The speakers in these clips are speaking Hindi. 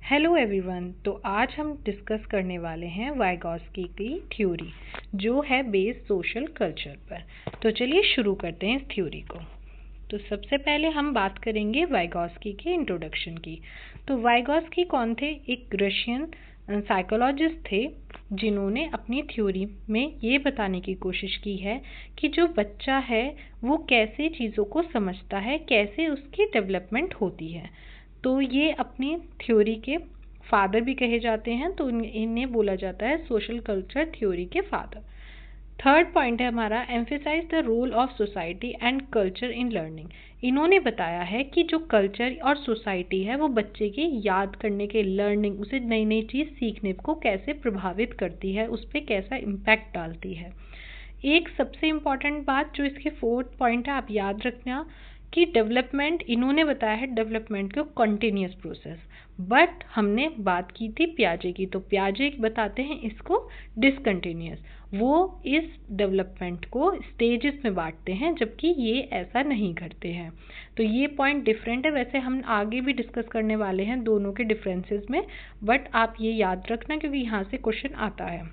Hello everyone. तो आज हम डिस्कस करने वाले हैं वाइगॉस्की की थ्योरी जो है बेस्ड सोशल कल्चर पर। तो चलिए शुरू करते हैं इस थ्योरी को। तो सबसे पहले हम बात करेंगे वाइगॉस्की के इंट्रोडक्शन की। तो वाइगॉस्की कौन थे? एक रशियन साइकोलॉजिस्ट थे जिन्होंने अपनी थ्योरी में ये बताने की कोशिश की है कि जो बच्चा है वो कैसे चीज़ों को समझता है, कैसे उसकी डेवलपमेंट होती है। तो ये अपनी थ्योरी के फादर भी कहे जाते हैं, तो इन्हें बोला जाता है सोशल कल्चर थ्योरी के फादर। थर्ड पॉइंट है हमारा emphasise the role of society and culture in learning. इन्होंने बताया है कि जो कल्चर और सोसाइटी है वो बच्चे के याद करने के, लर्निंग, उसे नई नई चीज़ सीखने को कैसे प्रभावित करती है, उस पर कैसा इम्पैक्ट डालती है। एक सबसे इम्पॉर्टेंट बात जो इसके फोर्थ पॉइंट है, आप याद रखना कि डेवलपमेंट, इन्होंने बताया है डेवलपमेंट को कंटिन्यूस प्रोसेस, बट हमने बात की थी पियाजे की, तो पियाजे बताते हैं इसको डिसकंटिन्यूस। वो इस डेवलपमेंट को स्टेजेस में बांटते हैं जबकि ये ऐसा नहीं करते हैं। तो ये पॉइंट डिफरेंट है। वैसे हम आगे भी डिस्कस करने वाले हैं दोनों के डिफरेंसेस में, बट आप ये याद रखना क्योंकि यहाँ से क्वेश्चन आता है।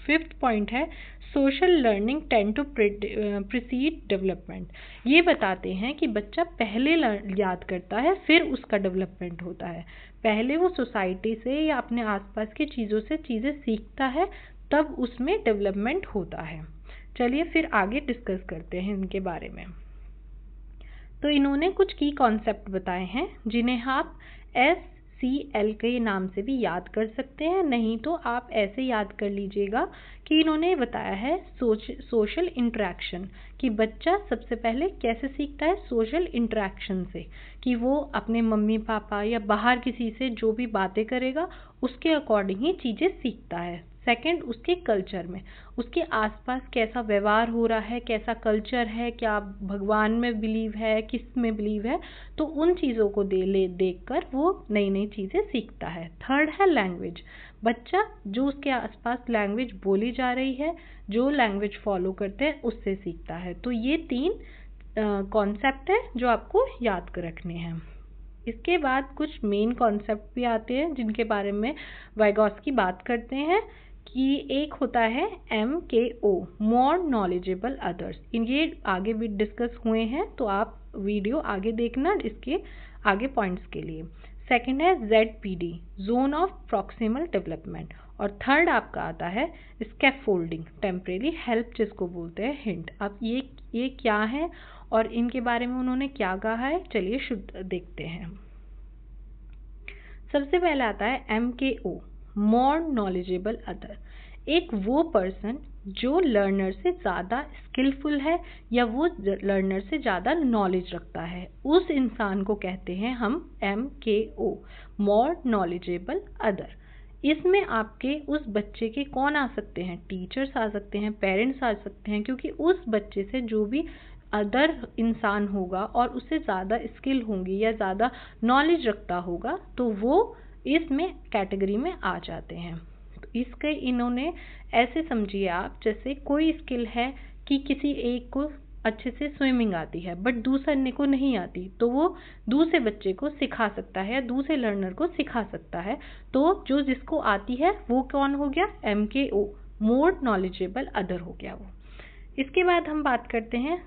फिफ्थ पॉइंट है social learning tend to precede development. ये बताते हैं कि बच्चा पहले याद करता है फिर उसका डेवलपमेंट होता है। पहले वो सोसाइटी से या अपने आसपास की चीज़ों से चीज़ें सीखता है, तब उसमें डेवलपमेंट होता है। चलिए फिर आगे डिस्कस करते हैं इनके बारे में। तो इन्होंने कुछ की कॉन्सेप्ट बताए हैं जिन्हें आप SCL के नाम से भी याद कर सकते हैं, नहीं तो आप ऐसे याद कर लीजिएगा कि इन्होंने बताया है सोशल इंटरेक्शन, कि बच्चा सबसे पहले कैसे सीखता है, सोशल इंटरेक्शन से, कि वो अपने मम्मी पापा या बाहर किसी से जो भी बातें करेगा उसके अकॉर्डिंग ही चीज़ें सीखता है। सेकंड, उसके कल्चर में, उसके आसपास कैसा व्यवहार हो रहा है, कैसा कल्चर है, क्या भगवान में बिलीव है, किस में बिलीव है, तो उन चीज़ों को देखकर वो नई नई चीज़ें सीखता है। थर्ड है लैंग्वेज। बच्चा जो उसके आसपास लैंग्वेज बोली जा रही है, जो लैंग्वेज फॉलो करते हैं, उससे सीखता है। तो ये तीन कॉन्सेप्ट है जो आपको याद कर रखने हैं। इसके बाद कुछ मेन कॉन्सेप्ट भी आते हैं जिनके बारे में वाइगॉस्की बात करते हैं कि एक होता है MKO, मोर नॉलेजेबल अदर्स। ये आगे भी डिस्कस हुए हैं, तो आप वीडियो आगे देखना इसके आगे पॉइंट्स के लिए। सेकंड है ZPD, zone of proximal development. और थर्ड आपका आता है स्कैफोल्डिंग, टेम्परेरी हेल्प जिसको बोलते हैं, हिंट। अब ये क्या है और इनके बारे में उन्होंने क्या कहा है, चलिए शुद्ध देखते हैं। सबसे पहले आता है MKO, मोर नॉलेजेबल अदर। एक वो पर्सन जो लर्नर से ज़्यादा स्किलफुल है या वो लर्नर से ज़्यादा नॉलेज रखता है, उस इंसान को कहते हैं हम MKO, मोर नॉलेजेबल अदर। इसमें आपके उस बच्चे के कौन आ सकते हैं? टीचर्स आ सकते हैं, पेरेंट्स आ सकते हैं, क्योंकि उस बच्चे से जो भी अदर इंसान होगा और उससे ज़्यादा स्किल होंगी या ज़्यादा नॉलेज रखता होगा, तो वो इसमें कैटेगरी में आ जाते हैं। तो इसके इन्होंने ऐसे समझिए आप, जैसे कोई स्किल है कि किसी एक को अच्छे से स्विमिंग आती है बट दूसरे को नहीं आती, तो वो दूसरे बच्चे को सिखा सकता है या दूसरे लर्नर को सिखा सकता है। तो जो जिसको आती है वो कौन हो गया? MKO, मोर नॉलेजेबल अदर हो गया वो। इसके बाद हम बात करते हैं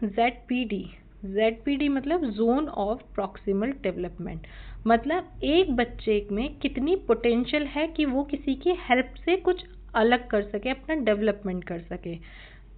ZPD मतलब जोन ऑफ प्रॉक्सिमल डेवलपमेंट। मतलब एक बच्चे में कितनी पोटेंशियल है कि वो किसी की हेल्प से कुछ अलग कर सके, अपना डेवलपमेंट कर सके।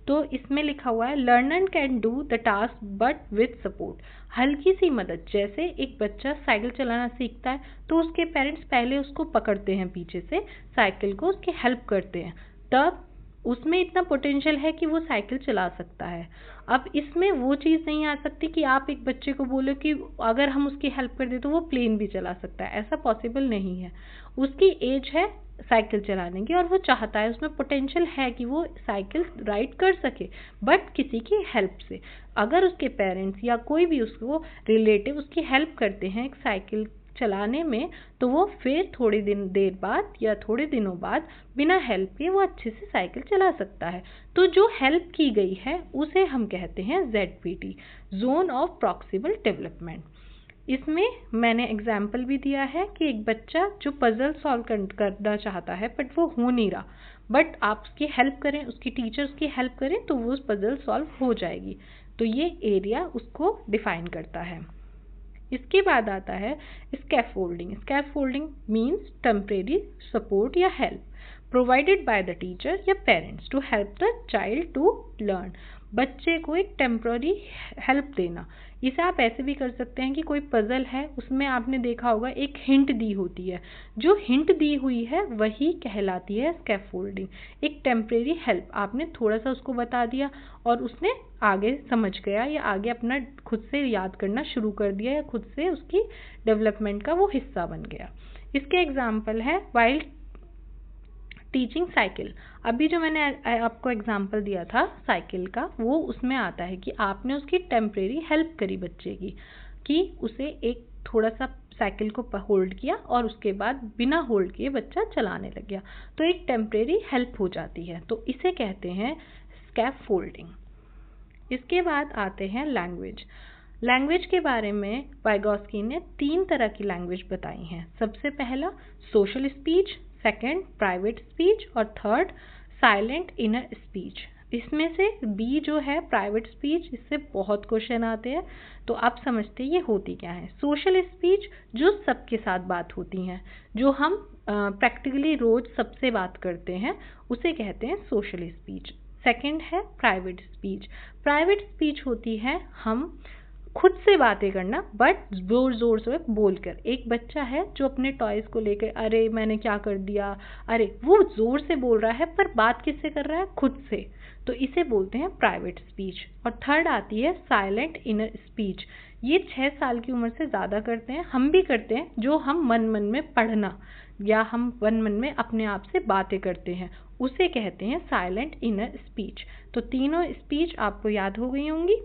तो इसमें लिखा हुआ है learner can do the task but with support. हल्की सी मदद, जैसे एक बच्चा साइकिल चलाना सीखता है तो उसके पेरेंट्स पहले उसको पकड़ते हैं पीछे से, साइकिल को उसकी हेल्प करते हैं, तब उसमें इतना पोटेंशियल है कि वो साइकिल चला सकता है। अब इसमें वो चीज़ नहीं आ सकती कि आप एक बच्चे को बोलो कि अगर हम उसकी हेल्प कर दें तो वो प्लेन भी चला सकता है, ऐसा पॉसिबल नहीं है। उसकी एज है साइकिल चलाने की और वो चाहता है, उसमें पोटेंशियल है कि वो साइकिल राइड कर सके, बट किसी की हेल्प से। अगर उसके पेरेंट्स या कोई भी उसको रिलेटिव उसकी हेल्प करते हैं एक साइकिल चलाने में, तो वो फिर थोड़ी देर बाद या थोड़े दिनों बाद बिना हेल्प के वो अच्छे से साइकिल चला सकता है। तो जो हेल्प की गई है उसे हम कहते हैं ZPD, zone of proximal development. इसमें मैंने एग्जाम्पल भी दिया है कि एक बच्चा जो पजल सॉल्व करना चाहता है बट वो हो नहीं रहा, बट आप उसकी हेल्प करें, उसकी टीचर्स की हेल्प करें तो वो पजल सॉल्व हो जाएगी। तो ये एरिया उसको डिफाइन करता है। इसके बाद आता है scaffolding. Scaffolding means temporary support या help provided by the teacher या parents to help the child to learn. बच्चे को एक टेम्पररी हेल्प देना। इसे आप ऐसे भी कर सकते हैं कि कोई पजल है, उसमें आपने देखा होगा एक हिंट दी होती है, जो हिंट दी हुई है वही कहलाती है स्कैफोल्डिंग। एक टेम्परेरी हेल्प, आपने थोड़ा सा उसको बता दिया और उसने आगे समझ गया या आगे अपना खुद से याद करना शुरू कर दिया या खुद से उसकी डेवलपमेंट का वो हिस्सा बन गया। इसके एग्जाम्पल है वाइल्ड टीचिंग साइकिल। अभी जो मैंने आपको एग्जांपल दिया था साइकिल का, वो उसमें आता है कि आपने उसकी टेम्परेरी हेल्प करी बच्चे की, कि उसे एक थोड़ा सा साइकिल को होल्ड किया और उसके बाद बिना होल्ड किए बच्चा चलाने लग गया, तो एक टेम्परेरी हेल्प हो जाती है। तो इसे कहते हैं स्कैफोल्डिंग। इसके बाद आते हैं लैंग्वेज। लैंग्वेज के बारे में वाइगोस्की ने 3 तरह की लैंग्वेज बताई हैं। सबसे पहला social speech, second private speech और थर्ड साइलेंट इनर स्पीच। इसमें से बी जो है प्राइवेट स्पीच, इससे बहुत क्वेश्चन आते हैं, तो आप समझते हैं ये होती क्या है। सोशल स्पीच जो सबके साथ बात होती हैं, जो हम प्रैक्टिकली रोज सबसे बात करते हैं, उसे कहते हैं सोशल स्पीच। सेकंड है प्राइवेट स्पीच। प्राइवेट स्पीच होती है हम खुद से बातें करना बट जोर जोर से बोलकर। एक बच्चा है जो अपने टॉयज को लेकर अरे मैंने क्या कर दिया, अरे वो जोर से बोल रहा है पर बात किससे कर रहा है, खुद से, तो इसे बोलते हैं प्राइवेट स्पीच। और थर्ड आती है साइलेंट इनर स्पीच। ये 6 साल की उम्र से ज़्यादा करते हैं, हम भी करते हैं, जो हम मन मन में पढ़ना या हम मन मन में अपने आप से बातें करते हैं, उसे कहते हैं साइलेंट इनर स्पीच। तो तीनों स्पीच आपको याद हो गई होंगी।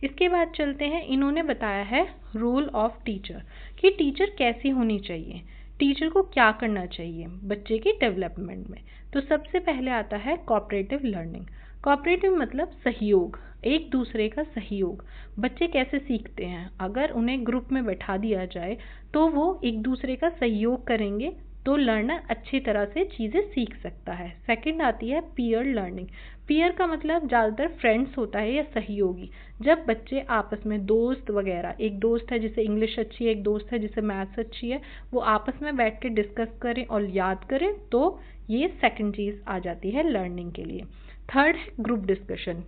इसके बाद चलते हैं, इन्होंने बताया है रोल ऑफ टीचर, कि टीचर कैसी होनी चाहिए, टीचर को क्या करना चाहिए बच्चे की डेवलपमेंट में। तो सबसे पहले आता है कोऑपरेटिव लर्निंग। कोऑपरेटिव मतलब सहयोग, एक दूसरे का सहयोग। बच्चे कैसे सीखते हैं, अगर उन्हें ग्रुप में बैठा दिया जाए तो वो एक दूसरे का सहयोग करेंगे तो लर्नर अच्छी तरह से चीज़ें सीख सकता है। सेकंड आती है पीयर लर्निंग। पीयर का मतलब ज़्यादातर फ्रेंड्स होता है या सहयोगी। जब बच्चे आपस में दोस्त वगैरह, एक दोस्त है जिसे इंग्लिश अच्छी है, एक दोस्त है जिसे मैथ्स अच्छी है, वो आपस में बैठ के डिस्कस करें और याद करें, तो ये सेकंड चीज़ आ जाती है लर्निंग के लिए। थर्ड है ग्रुप डिस्कशन।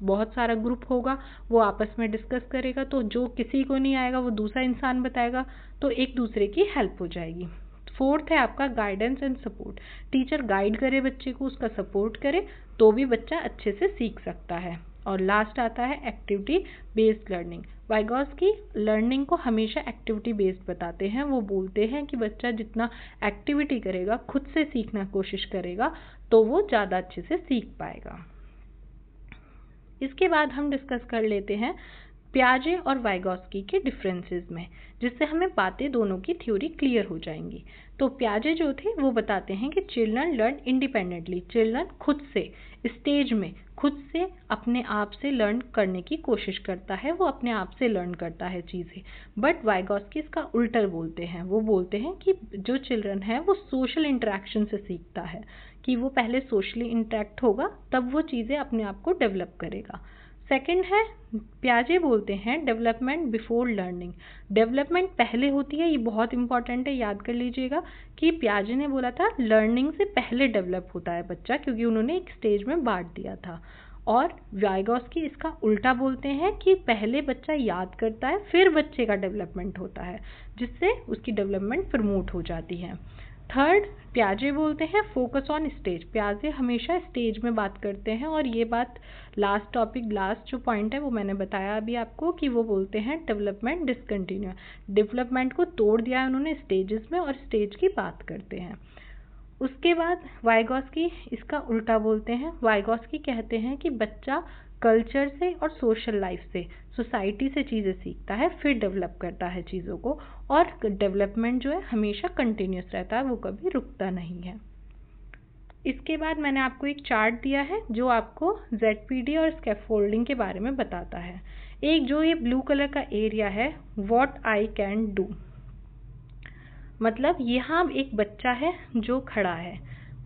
बहुत सारा ग्रुप होगा, वो आपस में डिस्कस करेगा, तो जो किसी को नहीं आएगा वो दूसरा इंसान बताएगा, तो एक दूसरे की हेल्प हो जाएगी। फोर्थ है आपका guidance and support. Teacher guide करे बच्चे को, उसका सपोर्ट करे, तो भी बच्चा अच्छे से सीख सकता है। और लास्ट आता है activity based learning. Vygotsky learning को हमेशा एक्टिविटी बेस्ड बताते हैं। वो बोलते हैं कि बच्चा जितना एक्टिविटी करेगा, खुद से सीखना कोशिश करेगा, तो वो ज़्यादा अच्छे से सीख पाएगा। इसके बाद हम डिस्कस कर लेते हैं पियाजे और वाइगोस्की के डिफरेंसेस में, जिससे हमें बातें दोनों की थ्योरी क्लियर हो जाएंगी। तो पियाजे जो थे वो बताते हैं कि चिल्ड्रन लर्न इंडिपेंडेंटली। चिल्ड्रन खुद से स्टेज में खुद से अपने आप से लर्न करने की कोशिश करता है, वो अपने आप से लर्न करता है चीज़ें। बट वाइगोस्की इसका उल्टा बोलते हैं। वो बोलते हैं कि जो चिल्ड्रन है वो सोशल इंटरेक्शन से सीखता है, कि वो पहले सोशली इंटरेक्ट होगा तब वो चीज़ें अपने आप को डेवलप करेगा। सेकंड है पियाजे बोलते हैं डेवलपमेंट बिफोर लर्निंग। डेवलपमेंट पहले होती है, ये बहुत इंपॉर्टेंट है, याद कर लीजिएगा कि पियाजे ने बोला था लर्निंग से पहले डेवलप होता है बच्चा, क्योंकि उन्होंने एक स्टेज में बांट दिया था। और वाइगोस्की इसका उल्टा बोलते हैं कि पहले बच्चा याद करता है, फिर बच्चे का डेवलपमेंट होता है, जिससे उसकी डेवलपमेंट प्रमोट हो जाती है। थर्ड पियाजे बोलते हैं फोकस ऑन स्टेज। पियाजे हमेशा स्टेज में बात करते हैं, और ये बात लास्ट टॉपिक, लास्ट जो पॉइंट है वो मैंने बताया अभी आपको, कि वो बोलते हैं डेवलपमेंट डिसकंटिन्यू। डेवलपमेंट को तोड़ दिया है उन्होंने स्टेजेस में, और स्टेज की बात करते हैं। उसके बाद वाइगोस्की इसका उल्टा बोलते हैं। वाइगोस्की कहते हैं कि बच्चा कल्चर से और सोशल लाइफ से, सोसाइटी से चीज़ें सीखता है, फिर डेवलप करता है चीज़ों को, और डेवलपमेंट जो है हमेशा कंटिन्यूस रहता है, वो कभी रुकता नहीं है। इसके बाद मैंने आपको एक चार्ट दिया है जो आपको ZPD और स्कैफोल्डिंग के बारे में बताता है। एक जो ये ब्लू कलर का एरिया है, व्हाट आई कैन डू, मतलब यहाँ एक बच्चा है जो खड़ा है,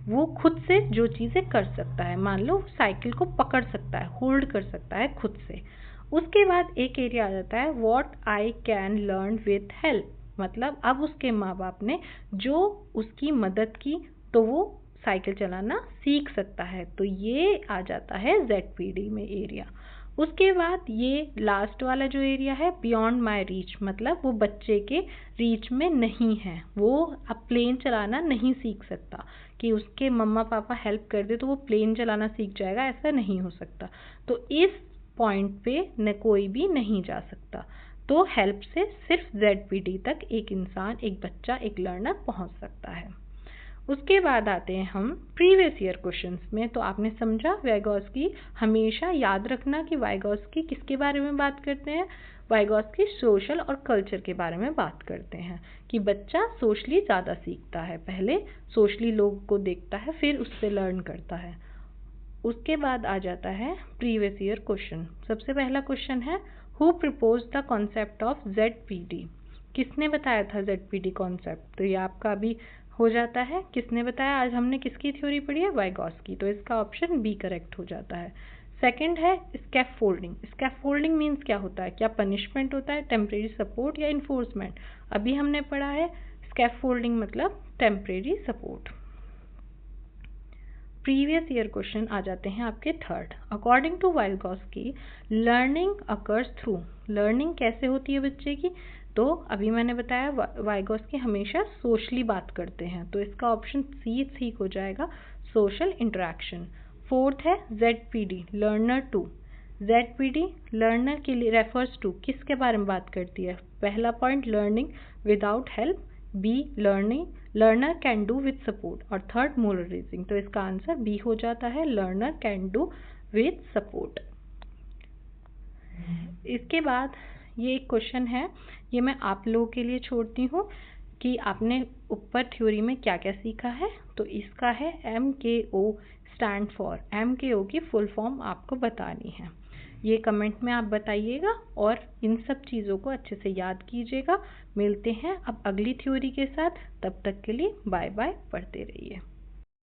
वो खुद से जो चीज़ें कर सकता है, मान लो साइकिल को पकड़ सकता है, होल्ड कर सकता है खुद से। उसके बाद एक एरिया आ जाता है what I can learn with help, मतलब अब उसके माँ बाप ने जो उसकी मदद की तो वो साइकिल चलाना सीख सकता है, तो ये आ जाता है ZPD में एरिया। उसके बाद ये लास्ट वाला जो एरिया है बियॉन्ड माई रीच, मतलब वो बच्चे के रीच में नहीं है, वो अब प्लेन चलाना नहीं सीख सकता कि उसके मम्मा पापा हेल्प कर दे तो वो प्लेन चलाना सीख जाएगा, ऐसा नहीं हो सकता। तो इस पॉइंट पे न कोई भी नहीं जा सकता, तो हेल्प से सिर्फ ZPD तक एक इंसान, एक बच्चा, एक लर्नर पहुंच सकता है। उसके बाद आते हैं हम प्रीवियस ईयर क्वेश्चंस में। तो आपने समझा वाइगॉस्की, हमेशा याद रखना कि वाइगॉस्की किसके बारे में बात करते हैं, वाइगॉस्की सोशल और कल्चर के बारे में बात करते हैं कि बच्चा सोशली ज़्यादा सीखता है, पहले सोशली लोगों को देखता है फिर उससे लर्न करता है। उसके बाद आ जाता है प्रीवियस ईयर क्वेश्चन। सबसे पहला क्वेश्चन है who propose the concept of ZPD, किसने बताया था ZPD कॉन्सेप्ट, तो ये आपका अभी हो जाता है किसने बताया। आज हमने किसकी थ्योरी पढ़ी है, वाइगॉस्की, तो इसका ऑप्शन बी करेक्ट हो जाता है। सेकंड है स्कैफोल्डिंग, स्कैफोल्डिंग मीन्स क्या होता है, क्या पनिशमेंट होता है, टेम्परेरी सपोर्ट या इन्फोर्समेंट, अभी हमने पढ़ा है स्कैफोल्डिंग मतलब temporary support. Previous year question आ जाते हैं आपके third. According to Vygotsky learning occurs through, learning कैसे होती है बच्चे की, तो अभी मैंने बताया वाइगॉस्की हमेशा सोशली बात करते हैं, तो इसका ऑप्शन सी ठीक हो जाएगा, सोशल इंटरेक्शन। फोर्थ है ZPD learner to, ZPD learner के लिए रेफर्स टू, किसके बारे में बात करती है, पहला point learning without help, B learner can do with support, और थर्ड मोरल रीजनिंग, तो इसका आंसर बी हो जाता है, learner can do with support. इसके बाद ये एक क्वेश्चन है, ये मैं आप लोगों के लिए छोड़ती हूँ कि आपने ऊपर थ्योरी में क्या क्या सीखा है। तो इसका है MKO स्टैंड फॉर, MKO की फुल फॉर्म आपको बतानी है, ये कमेंट में आप बताइएगा और इन सब चीज़ों को अच्छे से याद कीजिएगा। मिलते हैं अब अगली थ्योरी के साथ, तब तक के लिए बाय बाय, पढ़ते रहिए।